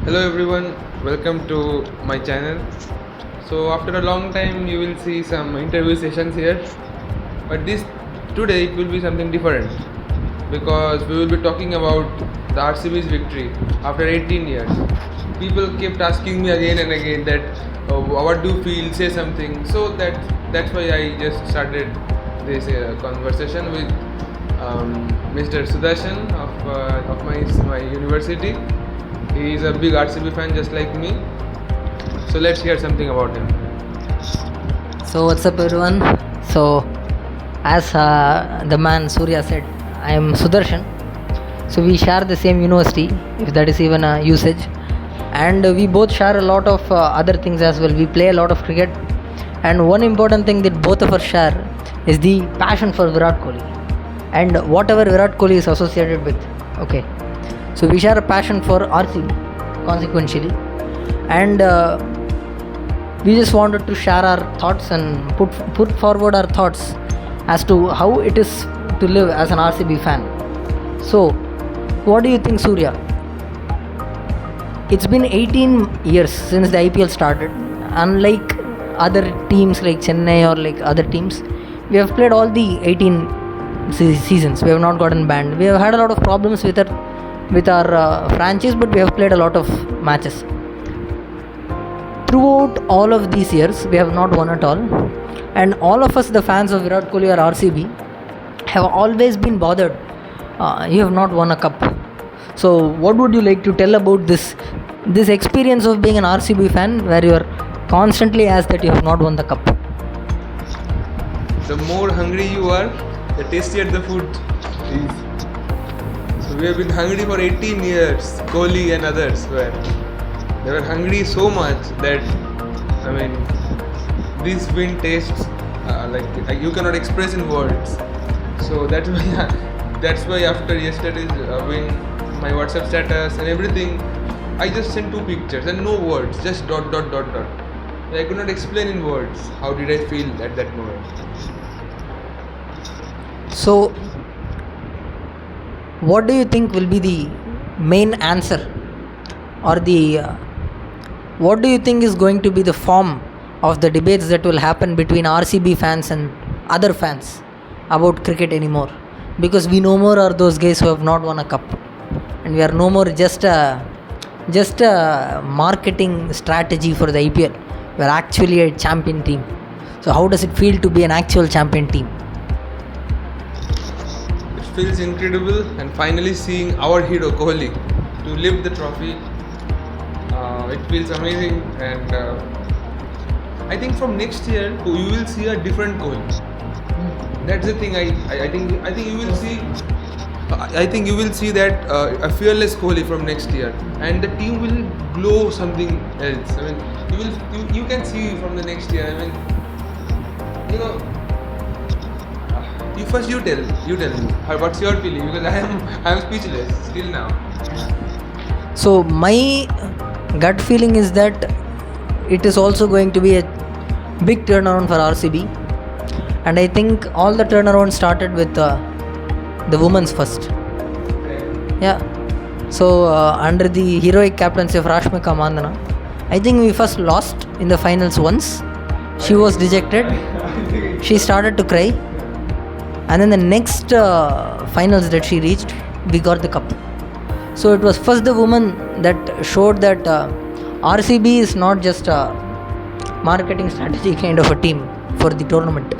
Hello everyone, welcome to my channel. So after a long time you will see some interview sessions here, but this today it will be something different because we will be talking about the RCB's victory after 18 years. People kept asking me again and again that what do you feel, say something. So that's why I just started this conversation with Mr. Sudarshan of my university. He is a big RCB fan just like me. So let's hear something about him. So what's up everyone? So as the man Surya said, I am Sudarshan. So we share the same university, if that is even a usage, and we both share a lot of other things as well. We play a lot of cricket, and one important thing that both of us share is the passion for Virat Kohli and whatever Virat Kohli is associated with. Okay, so we share a passion for RCB consequentially, and we just wanted to share our thoughts and put forward our thoughts as to how it is to live as an RCB fan. So, what do you think, Surya? It's been 18 years since the IPL started. Unlike other teams like Chennai or like other teams, we have played all the 18 seasons. We have not gotten banned. We have had a lot of problems with our franchise, but we have played a lot of matches. Throughout all of these years, we have not won at all, and all of us, the fans of Virat Kohli or RCB, have always been bothered. You have not won a cup. So, what would you like to tell about this experience of being an RCB fan, where you are constantly asked that you have not won the cup? The more hungry you are, the tastier the food is. So we have been hungry for 18 years. Kohli and others they were hungry so much that this win tastes like you cannot express in words. So that's why after yesterday's win, my WhatsApp status and everything, I just sent 2 pictures and no words, just dot. I could not explain in words how did I feel at that moment. So, what do you think will be the main answer, or what do you think is going to be the form of the debates that will happen between RCB fans and other fans about cricket anymore? Because we no more are those guys who have not won a cup, and we are no more just a marketing strategy for the IPL. We are actually a champion team. So how does it feel to be an actual champion team? It feels incredible, and finally seeing our hero Kohli to lift the trophy, it feels amazing. And I think from next year you will see a different Kohli. That's the thing. I think you will see. I think you will see that a fearless Kohli from next year, and the team will glow something else. You can see from the next year. You tell me what's your feeling, because I am speechless still now. So my gut feeling is that it is also going to be a big turnaround for RCB, and I think all the turnaround started with the women's first. Yeah. So under the heroic captaincy of Rashmika Mandana, I think we first lost in the finals once. She was dejected. She started to cry. And then the next finals that she reached, we got the cup. So it was first the woman that showed that RCB is not just a marketing strategy kind of a team for the tournament.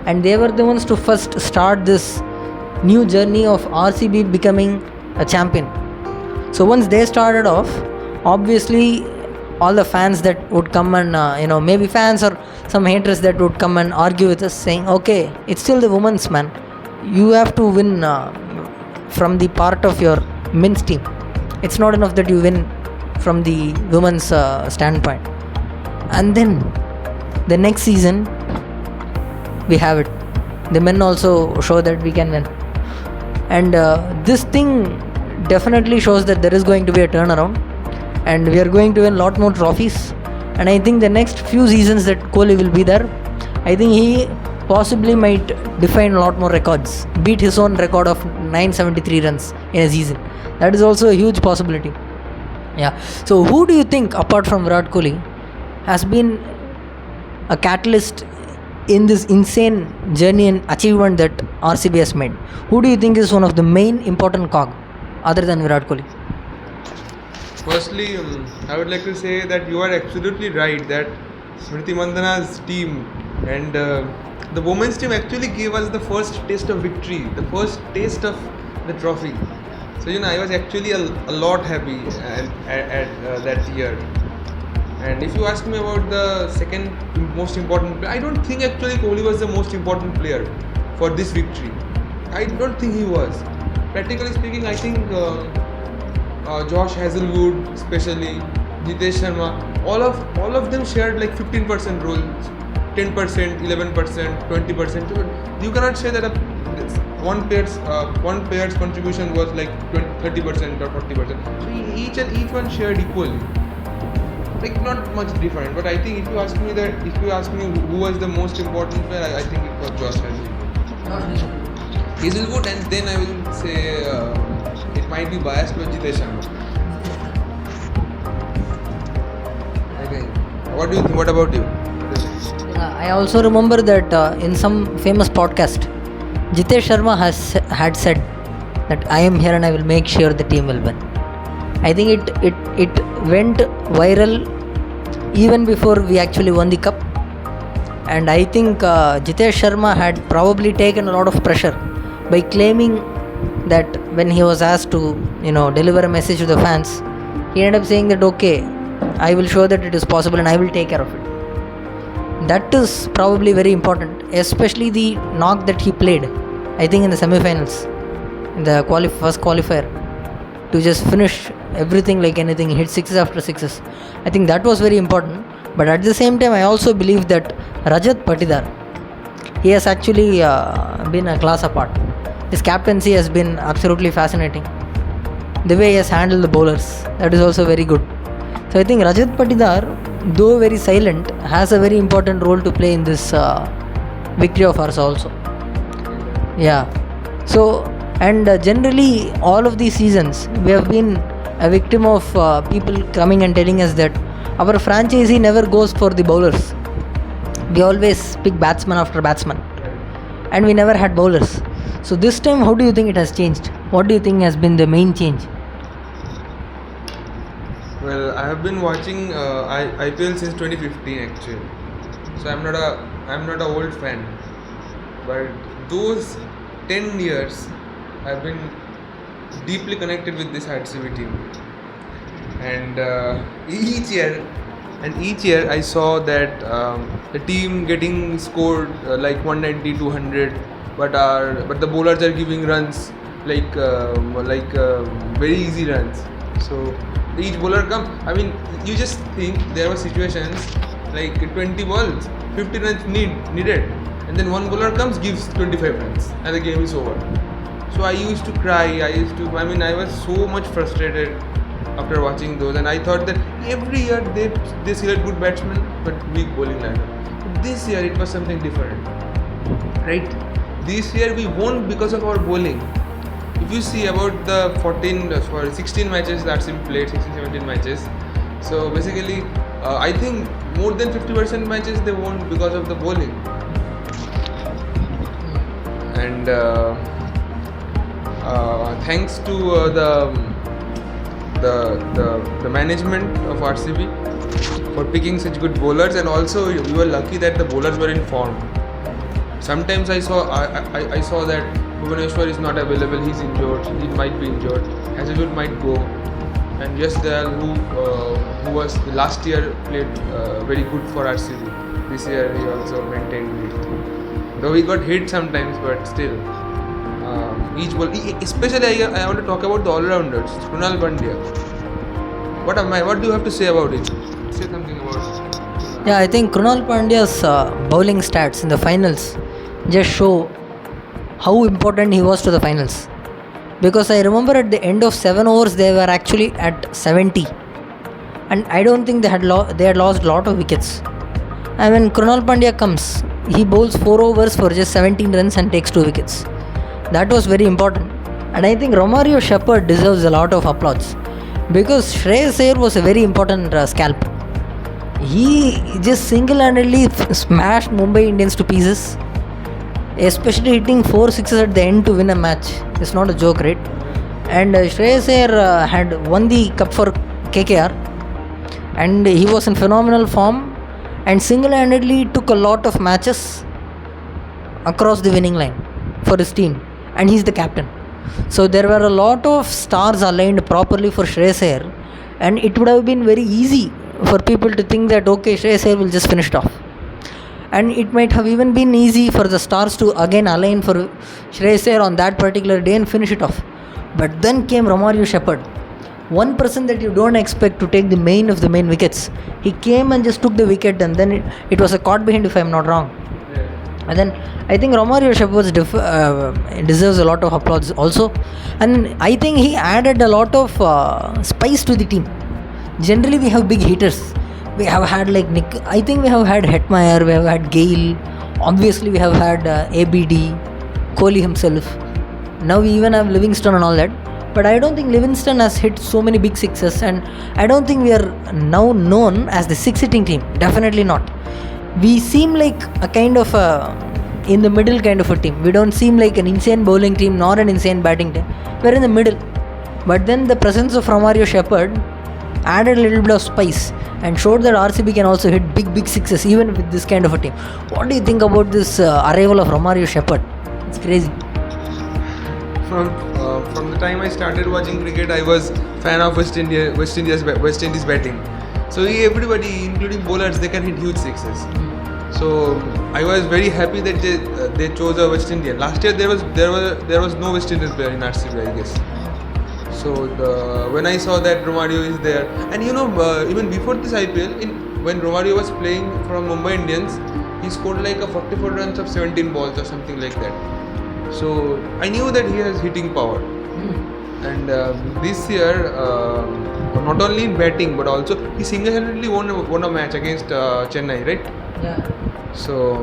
And they were the ones to first start this new journey of RCB becoming a champion. So once they started off, obviously all the fans that would come and maybe fans or some haters that would come and argue with us, saying, okay, it's still the women's, man, you have to win from the part of your men's team. It's not enough that you win from the women's standpoint. And then the next season we have it. The men also show that we can win, and this thing definitely shows that there is going to be a turnaround, and we are going to win a lot more trophies. And I think the next few seasons that Kohli will be there, I think he possibly might define a lot more records, beat his own record of 973 runs in a season. That is also a huge possibility. Yeah. So who do you think, apart from Virat Kohli, has been a catalyst in this insane journey and achievement that RCB has made? Who do you think is one of the main important cog other than Virat Kohli? Firstly, I would like to say that you are absolutely right that Smriti Mandana's team and the women's team actually gave us the first taste of victory, the first taste of the trophy. So I was actually a lot happy at that year. And if you ask me about the second most important player, I don't think actually Kohli was the most important player for this victory. I don't think he was. Practically speaking, I think Josh Hazelwood, especially Jitesh Sharma, all of them shared like 15% roles, 10%, 11%, 20%. You cannot say that one player's contribution was like 30% or 40%. So each one shared equally. Like not much different, but I think if you ask me who was the most important player, I think it was Josh Hazelwood, and then I will say it might be biased, but Jitesh Sharma. Okay. What do you think? What about you? I also remember that in some famous podcast, Jitesh Sharma had said that I am here and I will make sure the team will win. I think it went viral even before we actually won the cup, and I think Jitesh Sharma had probably taken a lot of pressure by claiming that when he was asked to deliver a message to the fans, he ended up saying that okay, I will show that it is possible and I will take care of it. That is probably very important, especially the knock that he played, I think in the semi-finals, in the first qualifier, to just finish everything like anything, hit sixes after sixes. I think that was very important. But at the same time, I also believe that Rajat Patidar, he has actually been a class apart. His captaincy has been absolutely fascinating. The way he has handled the bowlers, that is also very good. So I think Rajat Patidar, though very silent, has a very important role to play in this victory of ours also. Yeah. So, and generally all of these seasons we have been a victim of people coming and telling us that our franchisee never goes for the bowlers. We always pick batsman after batsman and we never had bowlers. So this time, how do you think it has changed? What do you think has been the main change? Well, I have been watching IPL since 2015 actually. So I'm not a old fan, but those 10 years I've been deeply connected with this RCB team, and each year I saw that the team getting scored like 190, 200, but the bowlers are giving runs like very easy runs. So each bowler comes. I mean, you just think there were situations like 20 balls, 50 runs needed, and then one bowler comes, gives 25 runs, and the game is over. So I used to cry. I was so much frustrated after watching those, and I thought that every year they select good batsmen but weak bowling lineup. This year it was something different, right? This year we won because of our bowling. If you see about the 16 matches that's been played, 16-17 matches. So basically, I think more than 50% matches they won because of the bowling. And thanks to the management of RCB for picking such good bowlers, and also we were lucky that the bowlers were in form. Sometimes I saw that Bhuvaneshwar is not available, he's injured, he might be injured, Hazelwood might go, and Yash Dayal, who was last year played very good for RCB. This year he also maintained it. Though he got hit sometimes, but still. Especially I want to talk about the all-rounders, Krunal Pandya. What do you have to say about it? Say something about it. Yeah, I think Krunal Pandya's bowling stats in the finals just show how important he was to the finals. Because I remember at the end of 7 overs they were actually at 70, and I don't think they had lost a lot of wickets. And when Krunal Pandya comes, he bowls 4 overs for just 17 runs and takes 2 wickets. That was very important, and I think Romario Shepherd deserves a lot of applause, because Shreyas Iyer was a very important scalp. He just single-handedly smashed Mumbai Indians to pieces, especially hitting 4 sixes at the end to win a match. It's not a joke, right? And Shreyas Iyer had won the cup for KKR, and he was in phenomenal form and single-handedly took a lot of matches across the winning line for his team, and he's the captain. So there were a lot of stars aligned properly for Shreyas Iyer, and it would have been very easy for people to think that okay, Shreyas Iyer will just finish it off. And it might have even been easy for the stars to again align for Shreyas Iyer on that particular day and finish it off. But then came Romario Shepherd, one person that you don't expect to take the main of the main wickets. He came and just took the wicket, and then it was a caught behind, if I'm not wrong. And then I think Romario Shepherd deserves a lot of applause also. And I think he added a lot of spice to the team. Generally, we have big hitters. We have had like Nick. I think we have had Hetmeyer, we have had Gale. Obviously, we have had ABD, Kohli himself. Now we even have Livingston and all that. But I don't think Livingston has hit so many big sixes, and I don't think we are now known as the six-hitting team. Definitely not. We seem like a kind of in the middle kind of a team. We don't seem like an insane bowling team nor an insane batting team. We're in the middle. But then the presence of Romario Shepherd added a little bit of spice and showed that RCB can also hit big sixes even with this kind of a team. What do you think about this arrival of Romario Shepherd? It's crazy. From the time I started watching cricket, I was fan of West Indies batting. So everybody, including bowlers, they can hit huge sixes. So I was very happy that they chose a West Indian. Last year there was no West Indian player in RCB, I guess. So when I saw that Romario is there, and even before this IPL, when Romario was playing from Mumbai Indians, he scored like a 44 runs of 17 balls or something like that. So I knew that he has hitting power. And this year, not only in batting but also he single-handedly won a match against Chennai, right? Yeah. So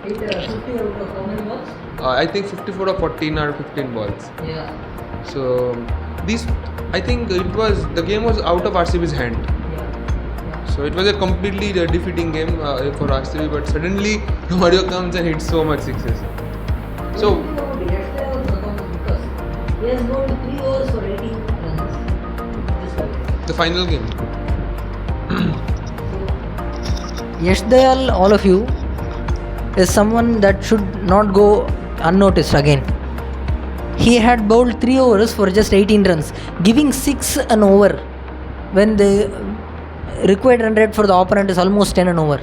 Hit 50 out of how many balls? I think 54 or 14 or 15 balls. Yeah. So I think the game was out of RCB's hand. Yeah. So it was a completely defeating game for RCB, but suddenly Romario comes and hits so much sixes. So Yesterday also comes because he has bowled 3 overs for 18 runs. the final game. Yash Dayal, all of you, is someone that should not go unnoticed again. He had bowled 3 overs for just 18 runs, giving 6 an over when the required run rate for the opponent is almost 10 an over.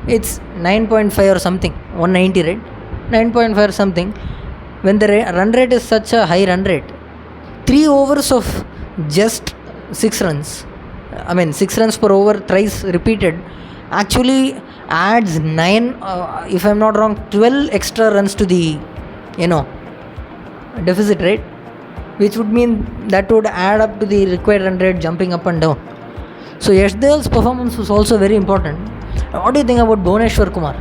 It's 9.5 or something, 190, right? 9.5 or something. When the run rate is such a high run rate, 3 overs of just 6 runs, 6 runs per over thrice repeated, actually adds 9, if I'm not wrong, 12 extra runs to the deficit, right? Which would mean that would add up to the required run rate jumping up and down. So Yash Dayal's performance was also very important. What do you think about Bhuvneshwar Kumar?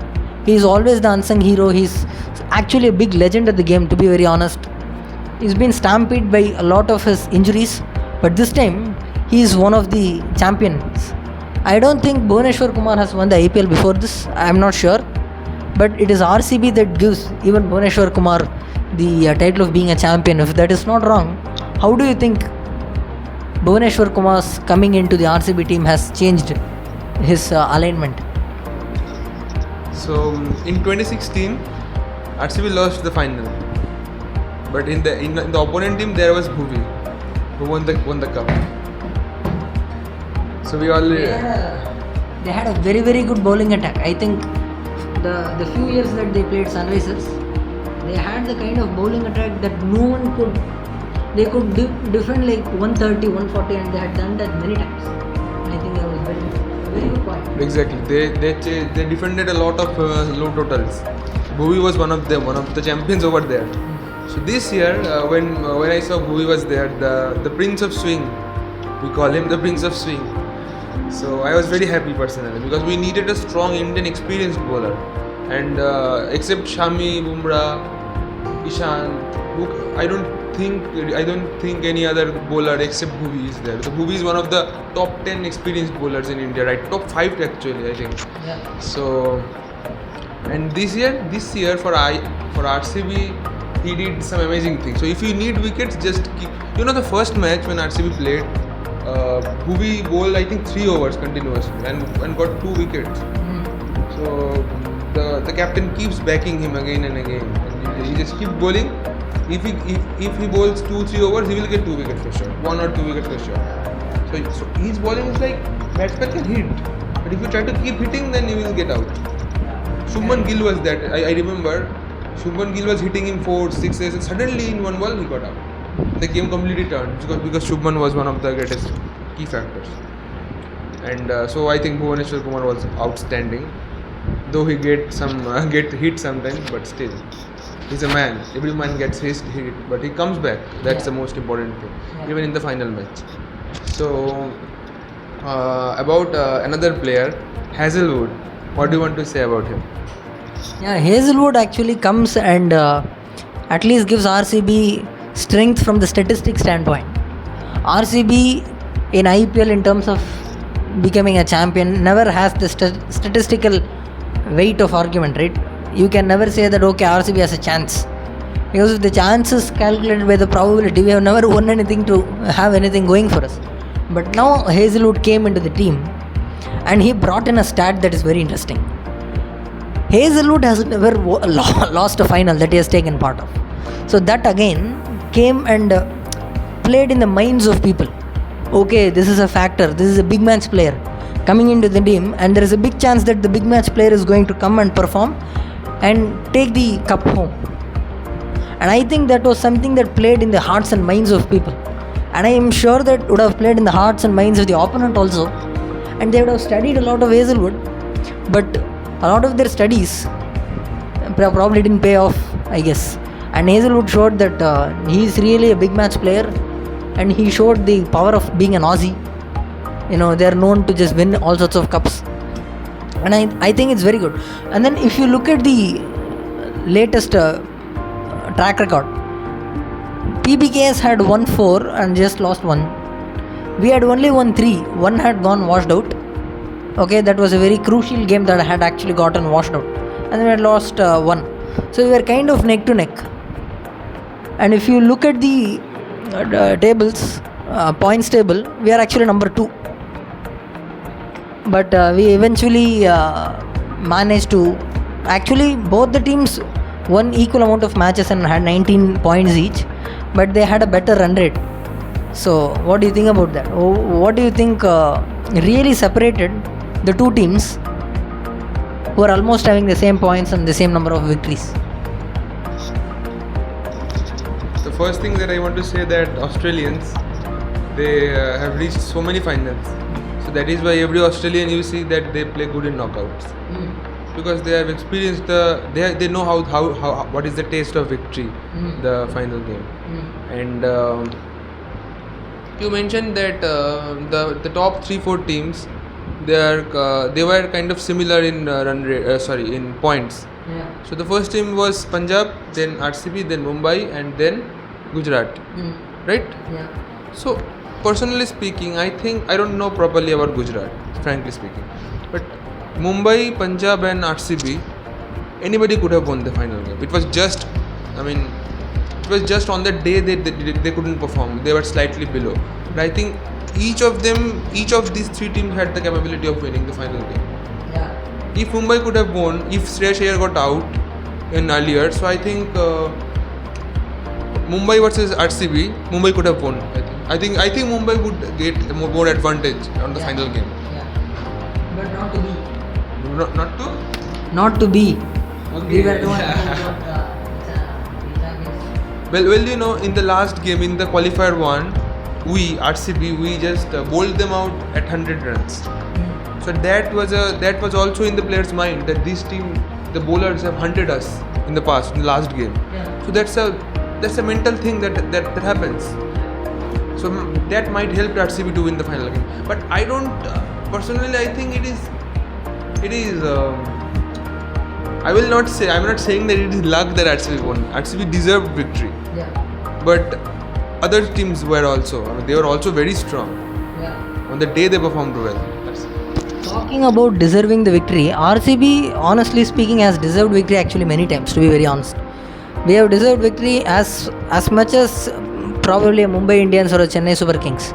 He is always the unsung hero. He's actually a big legend at the game, to be very honest. He's been stampeded by a lot of his injuries, but this time he is one of the champions. I don't think Bhuvneshwar Kumar has won the IPL before this. I am not sure, but it is RCB that gives even Bhuvneshwar Kumar the title of being a champion. If that is not wrong, how do you think Bhuvneshwar Kumar's coming into the RCB team has changed his alignment? So in 2016, RCB lost the final, but in the opponent team there was Bhuvi, who won the cup. So we all they had a very good bowling attack. I think the few years that they played Sunrisers, they had the kind of bowling attack that no one could. They could defend like 130, 140, and they had done that many times. I think that was very good point. Exactly. They defended a lot of low totals. Bhuvi was one of the champions over there. So this year, when I saw Bhuvi was there, the Prince of Swing, we call him the Prince of Swing. So I was very happy personally because we needed a strong Indian experienced bowler, and except Shami, Bumrah, Ishan. I don't think any other bowler except Bhuvi is there. So Bhuvi is one of the top 10 experienced bowlers in India, right? Top 5 actually, I think. Yeah. So, and this year for RCB, he did some amazing things. So if you need wickets, just keep. The first match when RCB played, Bhuvi bowled I think 3 overs continuously and got 2 wickets. So the captain keeps backing him again and again. And he just keep bowling. If he bowls 2-3 overs, he will get 2 wickets for sure. 1 or 2 wickets for sure. So his bowling is like batsman can hit, but if you try to keep hitting, then you will get out. Shubman Gill was that. I remember Shubman Gill was hitting him 4, 6 and suddenly in one ball he got out. The game completely turned because Shubman was one of the greatest key factors. And so I think Bhuvaneshwar Kumar was outstanding. Though he get hit sometimes, but still, he's a man. Every man gets hit, but he comes back. That's the most important thing, even in the final match. So about another player, Hazelwood. What do you want to say about him? Yeah, Hazelwood actually comes and at least gives RCB strength from the statistic standpoint. RCB in IPL in terms of becoming a champion never has the statistical weight of argument, right? You can never say that okay, RCB has a chance, because if the chance is calculated by the probability, we have never won anything to have anything going for us. But now Hazelwood came into the team and he brought in a stat that is very interesting. Hazelwood has never lost a final that he has taken part of. So that again came and played in the minds of people. Okay, this is a factor, this is a big match player coming into the team, and there is a big chance that the big match player is going to come and perform and take the cup home. And I think that was something that played in the hearts and minds of people, and I am sure that would have played in the hearts and minds of the opponent also, and they would have studied a lot of Hazelwood, but a lot of their studies probably didn't pay off, I guess. And Hazelwood showed that he is really a big match player, and he showed the power of being an Aussie. They are known to just win all sorts of cups, and I think it's very good. And then if you look at the latest track record, PBKS had won 4 and just lost 1. We had only won 3. 1 had gone washed out. Okay, that was a very crucial game that had actually gotten washed out, and then we had lost 1. So we were kind of neck to neck. And if you look at the tables, points table, we are actually number 2. But we eventually managed to, actually both the teams won equal amount of matches and had 19 points each, but they had a better run rate. So what do you think about that? What do you think really separated the two teams who are almost having the same points and the same number of victories? The first thing that I want to say that Australians, they have reached so many finals. So that is why every Australian you see that they play good in knockouts, because they have experienced they know how what is the taste of victory, the final game. And you mentioned that the top 3-4 teams, they were kind of similar in in points. Yeah. So the first team was Punjab, then RCB, then Mumbai, and then Gujarat, right? Yeah. So personally speaking, I don't know properly about Gujarat, frankly speaking, but Mumbai, Punjab, and RCB, anybody could have won the final game. It was just on the day they couldn't perform. They were slightly below. But I think each of these 3 teams had the capability of winning the final game. Yeah. If Mumbai could have won, if Shreyas Iyer got out in earlier, so I think Mumbai versus RCB, Mumbai could have won. I think Mumbai would get more advantage on the final game. Yeah. But not to be. Not to? Not to be. Okay. We were the one Well, in the last game, in the qualifier 1, RCB, we just bowled them out at 100 runs. So that was also in the players' mind that this team, the bowlers have hunted us in the past, in the last game. Yeah. So that's a mental thing that happens. So that might help RCB to win the final game. But I don't personally. I think it is will not say, I'm not saying that it is luck that RCB won. RCB deserved victory. Yeah. But other teams were also, they were also very strong. Yeah. On the day they performed well. Talking about deserving the victory, RCB, honestly speaking, has deserved victory actually many times, to be very honest. We have deserved victory as much as probably a Mumbai Indians or a Chennai Super Kings.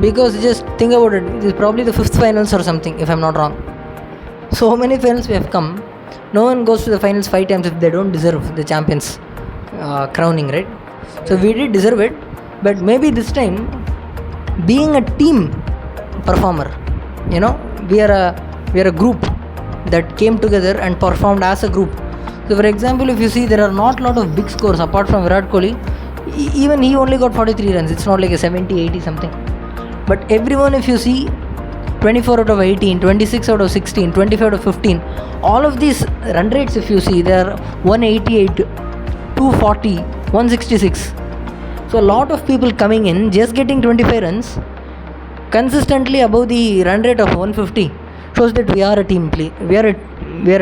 Because just think about it, it is probably the 5th finals or something, if I'm not wrong. So many finals we have come. No one goes to the finals 5 times if they don't deserve the champions crowning, right? So we did deserve it, but maybe this time, being a team performer, you know, we are a group that came together and performed as a group. So for example, if you see, there are not a lot of big scores apart from Virat Kohli. Even he only got 43 runs. It's not like a 70, 80 something. But everyone, if you see, 24 out of 18, 26 out of 16, 25 out of 15, all of these run rates, if you see, they are 188, 240, 166. So a lot of people coming in, just getting 25 runs, consistently above the run rate of 150, shows that we are a team play. We are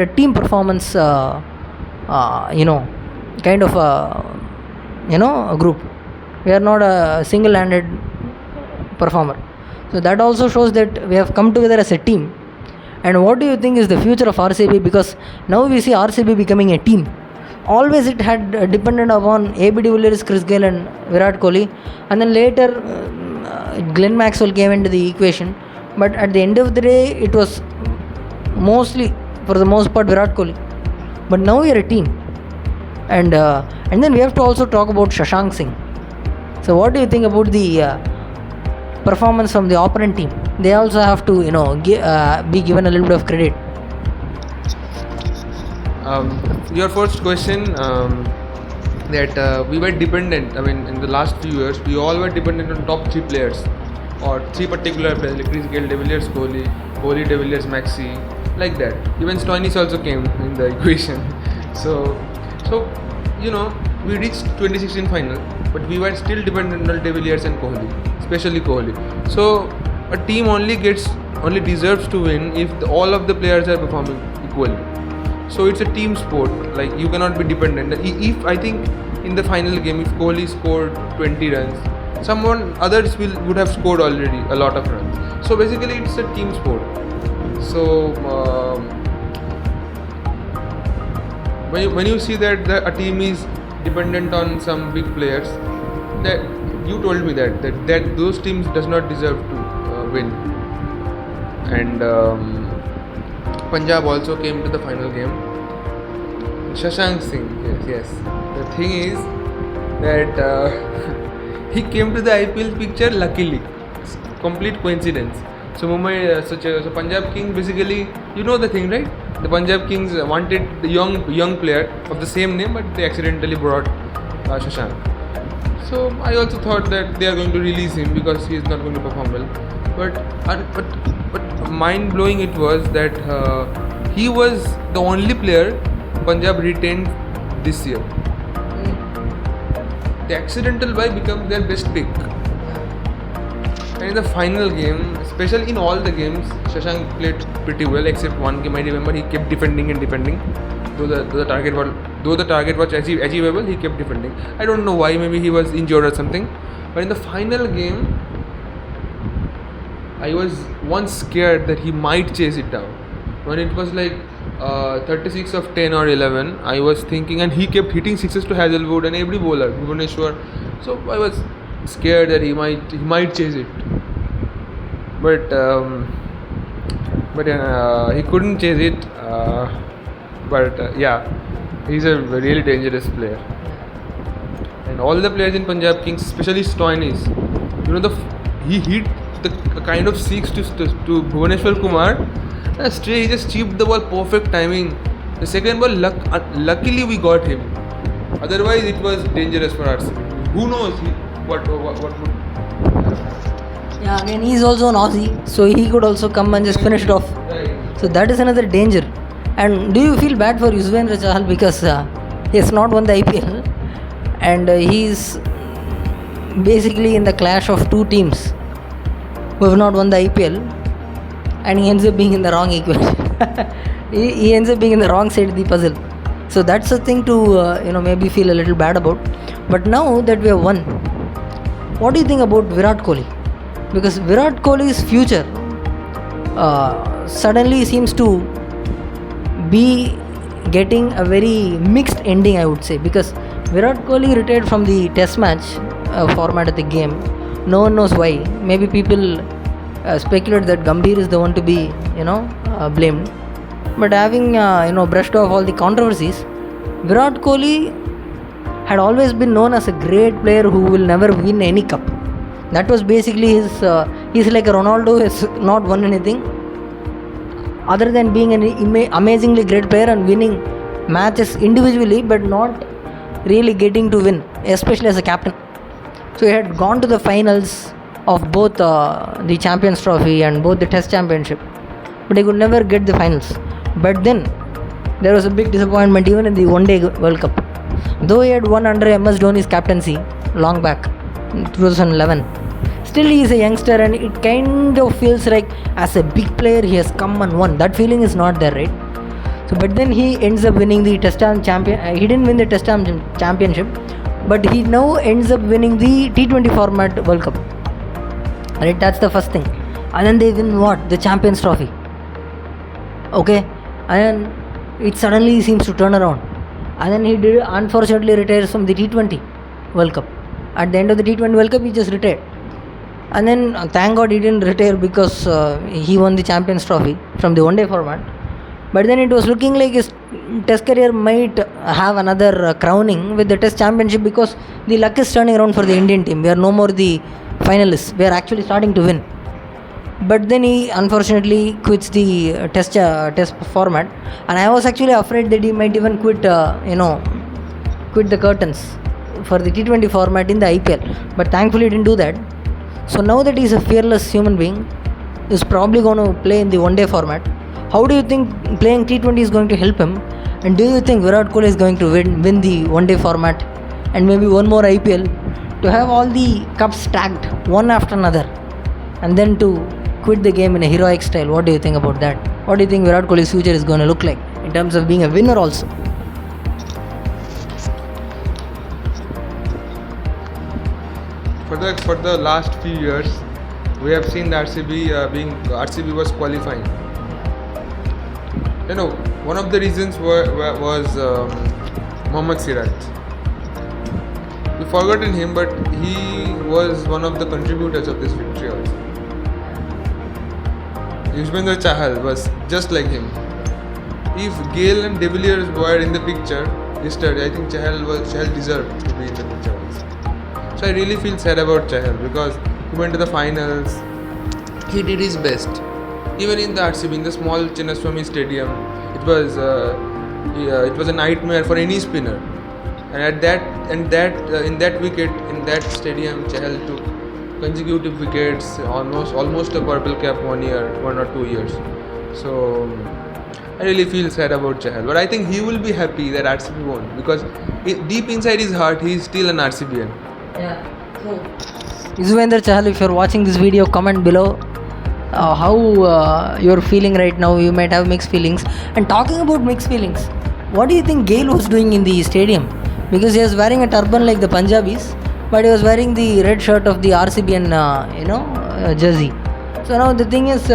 a team performance, kind of a group. We are not a single-handed performer. So that also shows that we have come together as a team. And what do you think is the future of RCB? Because now we see RCB becoming a team. Always it had depended upon AB de Villiers, Chris Gayle and Virat Kohli, and then later Glenn Maxwell came into the equation. But at the end of the day, it was mostly, for the most part, Virat Kohli. But now we are a team. And then we have to also talk about Shashank Singh. So what do you think about the performance from the opponent team? They also have to, be given a little bit of credit. Your first question, that we were dependent. I mean, in the last few years, we all were dependent on top 3 players, or 3 particular players, like Chris Gayle, de Villiers, Kohli, de Villiers, Maxi, like that. Even Stoinis also came in the equation. So we reached 2016 final, but we were still dependent on de Villiers and Kohli, especially Kohli. So a team only deserves to win if all of the players are performing equally. So it's a team sport. Like, you cannot be dependent. If I think in the final game, if Kohli scored 20 runs, others would have scored already a lot of runs. So basically, it's a team sport. So when you see that a team is dependent on some big players, that you told me that those teams does not deserve to win. And Punjab also came to the final game. Shashank Singh, yes. The thing is that he came to the IPL picture luckily. It's complete coincidence. So so Punjab Kings, basically, you know the thing, right? The Punjab Kings wanted the young player of the same name, but they accidentally brought Shashank. So I also thought that they are going to release him because he is not going to perform well. But mind-blowing it was that he was the only player Punjab retained this year. The accidental buy became their best pick. And in the final game, especially in all the games, Shashank played pretty well except one game. I remember he kept defending. Though the target was achievable, he kept defending. I don't know why. Maybe he was injured or something. But in the final game, I was once scared that he might chase it down. When it was like 36 of 10 or 11, I was thinking, and he kept hitting sixes to Hazelwood and every bowler, Bhuvaneshwar. So I was scared that he might chase it. But he couldn't chase it. He's a really dangerous player. And all the players in Punjab Kings, especially Stoinis, he hit the kind of six to Bhuvaneshwar Kumar. Straight, he just chipped the ball, perfect timing. The second ball, luckily we got him. Otherwise, it was dangerous for RCB. Who knows what would. Yeah, again, he's also an Aussie, so he could also come and just finish it off. Right. So that is another danger. And do you feel bad for Yuzvendra Chahal because he has not won the IPL, and he's basically in the clash of 2 teams who have not won the IPL, and he ends up being in the wrong equation. he ends up being in the wrong side of the puzzle. So that's a thing to maybe feel a little bad about. But now that we have won, what do you think about Virat Kohli? Because Virat Kohli's future suddenly seems to be getting a very mixed ending, I would say, because Virat Kohli retired from the test match format of the game. No one knows why. Maybe people speculate that Gambhir is the one to be blamed. But having brushed off all the controversies, Virat Kohli had always been known as a great player who will never win any cup. That was basically his. He's like a Ronaldo, has not won anything other than being an amazingly great player and winning matches individually, but not really getting to win, especially as a captain. So he had gone to the finals of both the Champions Trophy and both the Test Championship, but he could never get the finals. But then there was a big disappointment even in the One Day World Cup. Though he had won under MS Dhoni's captaincy long back in 2011, still he is a youngster, and it kind of feels like as a big player he has come and won. That feeling is not there, right? So, but then he ends up winning the Test Champion. He didn't win the Test Championship, but he now ends up winning the T20 format World Cup. Right, that's the first thing. And then they win what? The Champions Trophy. Okay, and it suddenly seems to turn around. And then he did unfortunately retires from the T20 World Cup. At the end of the T20 World Cup, he just retired. And then thank God he didn't retire because he won the Champions Trophy from the one day format. But then it was looking like his test career might have another crowning with the Test Championship, because the luck is turning around for the Indian team. We are no more the finalists. We are actually starting to win. But then he unfortunately quits the test format, and I was actually afraid that he might even quit the curtains for the T20 format in the IPL. But thankfully he didn't do that. So now that he's a fearless human being, he's probably going to play in the one day format. How do you think playing T20 is going to help him? And do you think Virat Kohli is going to win the one day format and maybe one more IPL, to have all the cups stacked one after another, and then to quit the game in a heroic style? What do you think about that? What do you think Virat Kohli's future is going to look like in terms of being a winner also? For the last few years, we have seen the RCB was qualifying. One of the reasons was Mohammad Siraj. We forgotten him, but he was one of the contributors of this victory also. Yuzvendra Chahal was just like him. If Gale and De Villiers were in the picture yesterday, I think Chahal deserved to be in the picture also. So I really feel sad about Chahal, because he went to the finals. He did his best. Even in the RCB, in the small Chinnaswamy Stadium, it was a nightmare for any spinner. And in that wicket, in that stadium, Chahal took consecutive wickets, almost a purple cap 1 or 2 years. So I really feel sad about Chahal, but I think he will be happy that RCB won, because deep inside his heart, he is still an RCBian. Yeah. So, Yuzvendra Chahal, if you're watching this video, comment below how you're feeling right now. You might have mixed feelings. And talking about mixed feelings, what do you think Gale was doing in the stadium? Because he was wearing a turban like the Punjabis, but he was wearing the red shirt of the RCB and jersey. So now the thing is,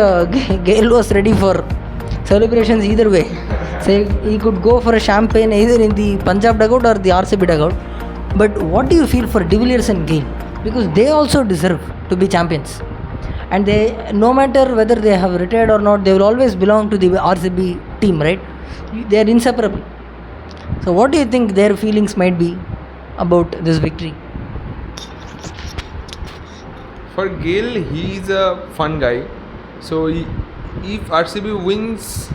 Gale was ready for celebrations either way. So he could go for a champagne either in the Punjab dugout or the RCB dugout. But what do you feel for De Villiers and Gale? Because they also deserve to be champions. And they, no matter whether they have retired or not, they will always belong to the RCB team, right? They are inseparable. So what do you think their feelings might be about this victory? For Gale, he is a fun guy. So if RCB wins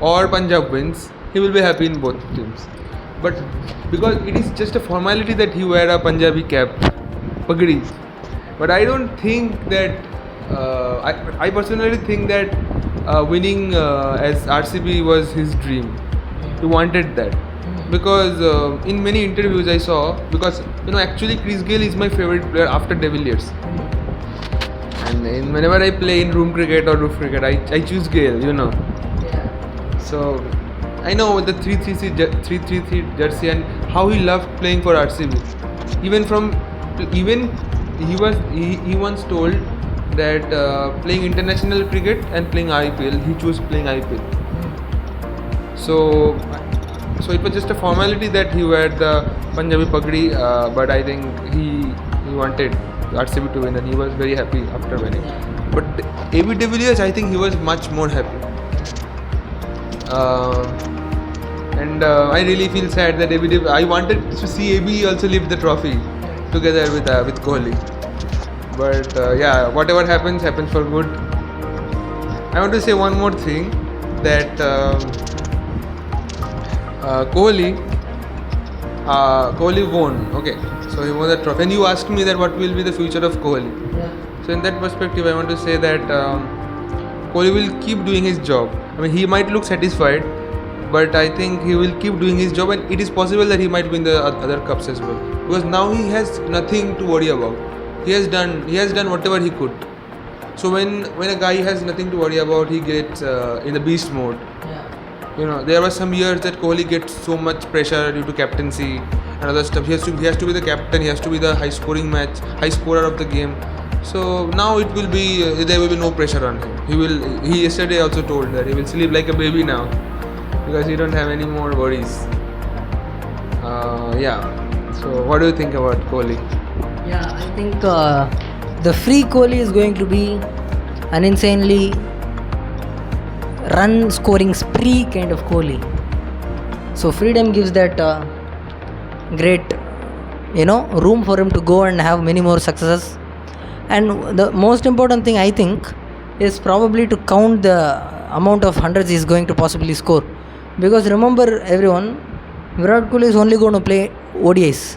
or Punjab wins, he will be happy in both teams. But because it is just a formality that he wear a Punjabi cap, pagdi. But I don't think that, I personally think that winning as RCB was his dream. He wanted that. Because in many interviews I saw, because actually Chris Gale is my favorite player after De Villiers. And whenever I play in room cricket or roof cricket, I choose Gale, Yeah. So I know the 333 jersey and how he loved playing for RCB. Even he once told that playing international cricket and playing IPL, he chose playing IPL. So it was just a formality that he wear the Punjabi pagdi, but I think he wanted RCB to win and he was very happy after winning. But AB de Villiers, I think he was much more happy. And I really feel sad that I wanted to see AB also lift the trophy together with Kohli. But yeah, whatever happens for good. I want to say one more thing that Kohli won. Okay, so he won the trophy. And you asked me that what will be the future of Kohli. Yeah. So in that perspective, I want to say that Kohli will keep doing his job. I mean, he might look satisfied, but I think he will keep doing his job, and it is possible that he might win the other cups as well. Because now he has nothing to worry about. He has done whatever he could. So when a guy has nothing to worry about, he gets in the beast mode. Yeah. You know, there were some years that Kohli gets so much pressure due to captaincy and other stuff. He has to be the captain. He has to be the high scorer of the game. So now it will be there will be no pressure on him. He yesterday also told that he will sleep like a baby now because he don't have any more worries. Yeah. So what do you think about Kohli? Yeah, I think the free Kohli is going to be an insanely run scoring spree kind of Kohli. So freedom gives that great room for him to go and have many more successes. And the most important thing I think is probably to count the amount of hundreds he is going to possibly score. Because remember everyone, Virat Kohli is only going to play ODIs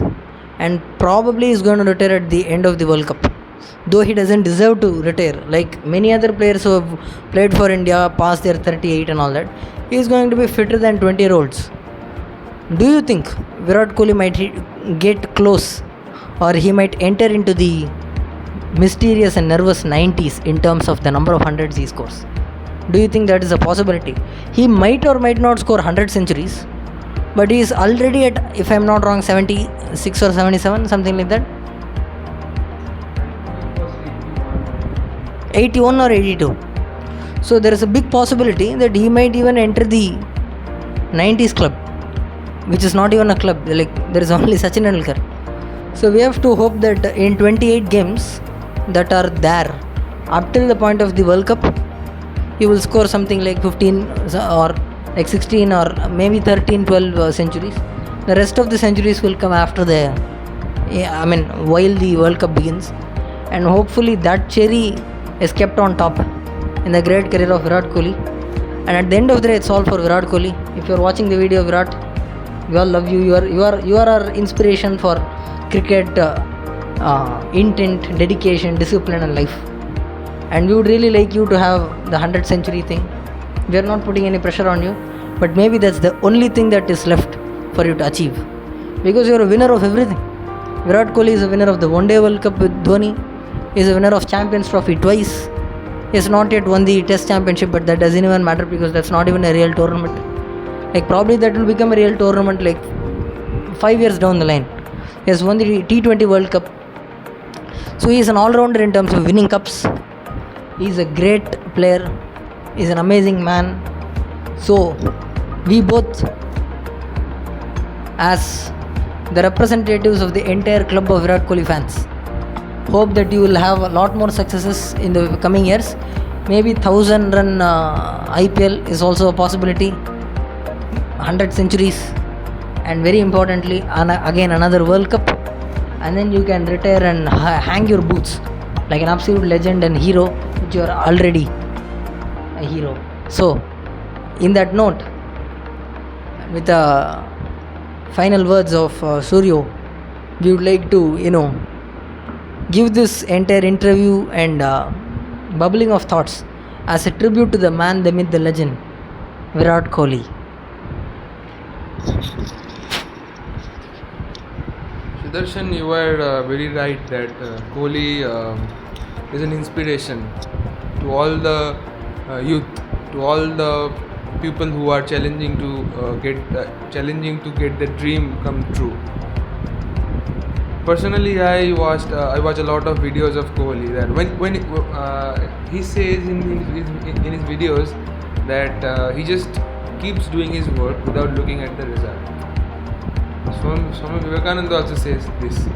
and probably is going to retire at the end of the World Cup. Though he doesn't deserve to retire, like many other players who have played for India past their 38 and all that, he is going to be fitter than 20-year-olds. Do you think Virat Kohli might get close, or he might enter into the mysterious and nervous 90s in terms of the number of hundreds he scores? Do you think that is a possibility? He might or might not score 100 centuries, but he is already at, if I am not wrong, 76 or 77, something like that. 81 or 82. So there is a big possibility that he might even enter the 90s club, which is not even a club. Like there is only Sachin Tendulkar. So we have to hope that in 28 games that are there up till the point of the World Cup, he will score something like 15 or like 16 or maybe 13, 12 centuries. The rest of the centuries will come after while the World Cup begins. And hopefully that cherry is kept on top in the great career of Virat Kohli. And at the end of the day, it's all for Virat Kohli. If you're watching the video, Virat, we all love you. You are our inspiration for cricket intent, dedication, discipline and life. And we would really like you to have the 100th century thing. We are not putting any pressure on you, but maybe that's the only thing that is left for you to achieve, because you are a winner of everything. Virat Kohli is a winner of the One Day World Cup with Dhoni. He is a winner of Champions Trophy twice. He has not yet won the Test Championship, but that doesn't even matter because that's not even a real tournament. Like probably that will become a real tournament like 5 years down the line. He has won the T20 World Cup. So he is an all-rounder in terms of winning cups. He is a great player. He is an amazing man. So we both, as the representatives of the entire club of Virat Kohli fans, hope that you will have a lot more successes in the coming years. Maybe 1000 run IPL is also a possibility, 100 centuries, and very importantly again another World Cup, and then you can retire and hang your boots like an absolute legend and hero, which you are already a hero. So in that note, with the final words of Suryo, we would like to give this entire interview and bubbling of thoughts as a tribute to the man, the myth, the legend, Virat Kohli. Sudarshan, you are very right that Kohli is an inspiration to all the youth, to all the people who are challenging to get the dream come true. Personally, I watch a lot of videos of Kohli. That when he says in his videos that he just keeps doing his work without looking at the result. Swami Vivekananda also says this.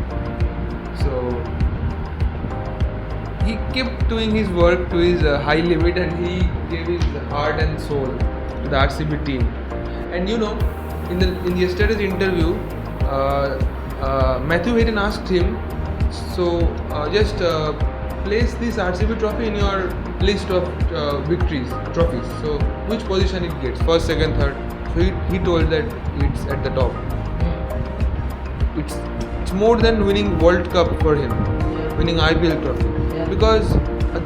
So he kept doing his work to his high limit, and he gave his heart and soul to the RCB team. And in yesterday's interview, Matthew Hayden asked him, so just place this RCB trophy in your list of trophies. So which position it gets, first, second, third? So he told that it's at the top. It's more than winning World Cup for him, winning IPL trophy. Because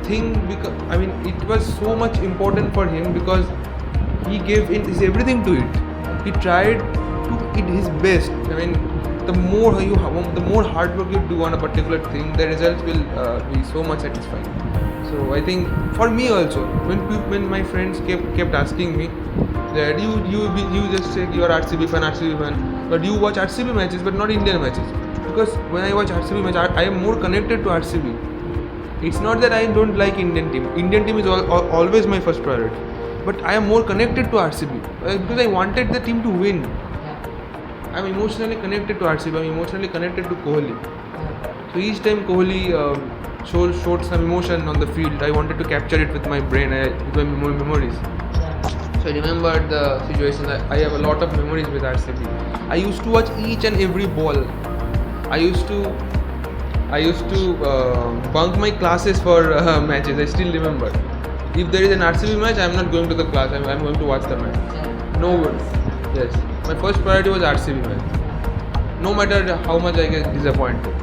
it was so much important for him because he gave his everything to it. He tried to it his best. The more hard work you do on a particular thing, the results will be so much satisfying. So I think for me also, when my friends kept asking me that you just say you are RCB fan, but you watch RCB matches but not Indian matches. Because when I watch RCB match, I am more connected to RCB. It's not that I don't like Indian team. Indian team is always my first priority. But I am more connected to RCB because I wanted the team to win. I'm emotionally connected to RCB. I'm emotionally connected to Kohli. So each time Kohli showed some emotion on the field, I wanted to capture it with my brain, with my memories. So I remembered the situation. I have a lot of memories with RCB. I used to watch each and every ball. I used to bunk my classes for matches. I still remember. If there is an RCB match, I am not going to the class. I am going to watch the match. No words. Yes. My first priority was RCB match. No matter how much I get disappointed.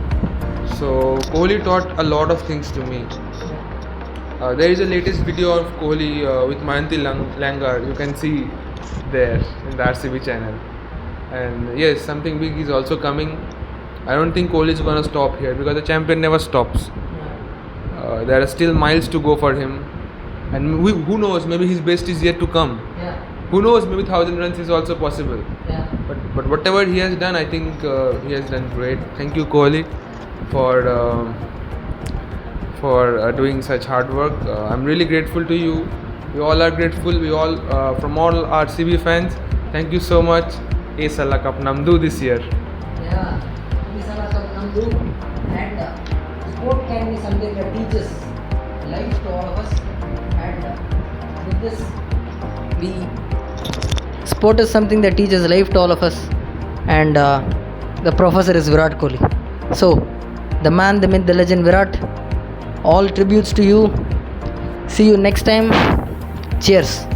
So Kohli taught a lot of things to me. There is a latest video of Kohli with Mayanti Langar. You can see there in the RCB channel. And yes, something big is also coming. I don't think Kohli is gonna stop here because the champion never stops. There are still miles to go for him, and who knows? Maybe his best is yet to come. Who knows? Maybe 1,000 runs is also possible. But whatever he has done, I think he has done great. Thank you, Kohli, for doing such hard work. I'm really grateful to you. We all are grateful. We all from all RCB fans. Thank you so much. A Sala Cup Namdu this year. And sport can be something that teaches life to all of us, and with this sport is something that teaches life to all of us, and the professor is Virat Kohli. So the man, the myth, the legend Virat, all tributes to you. See you next time. Cheers.